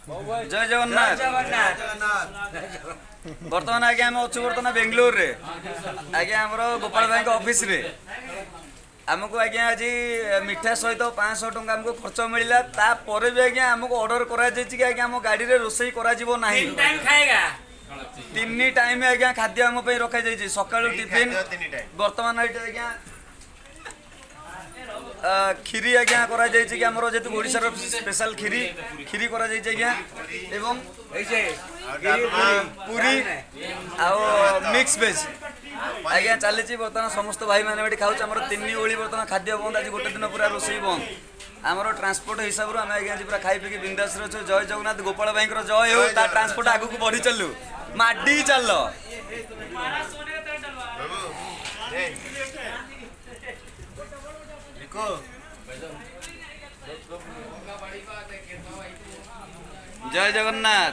जय जगन्नाथ बर्तमान आज्ञा आम अच्छु बर्तमान बेंगलोर रे आज्ञा आमर गोपाल भाई ऑफिस रे आमको आज्ञा आज मिठा सहित 500 टंका आमको खर्च मिलला तापर भी आज्ञा आमको ऑर्डर करा कि आज्ञा आम गाड़ी रे रोसई करा जीवो नाही तीन टाइम आज्ञा खाद्य आम पे रखा जाइए सकाळु टिफिन वर्तमान आज्ञा खीरी आज्ञा करा जाइए कि आमर जेतु ओडिसा रो स्पेशल खीरी खीरी करा जाइए आज्ञा एवं पूरी आ मिक्स वेज आज्ञा चली बर्तमान समस्त भाई मैंने खाऊ आम तीन ओली बर्तमान खाद्य बंद आज गोटे दिन पूरा रोसई बंद आमर ट्रांसपोर्ट हिसाब से आम आज्ञा पूरा खाई पी बिंदास अच्छे जय जगन्नाथ गोपाल भाई जय हो ट्रांसपोर्ट आगू को बढ़ी चलू माडी चल जय जगन्नाथ।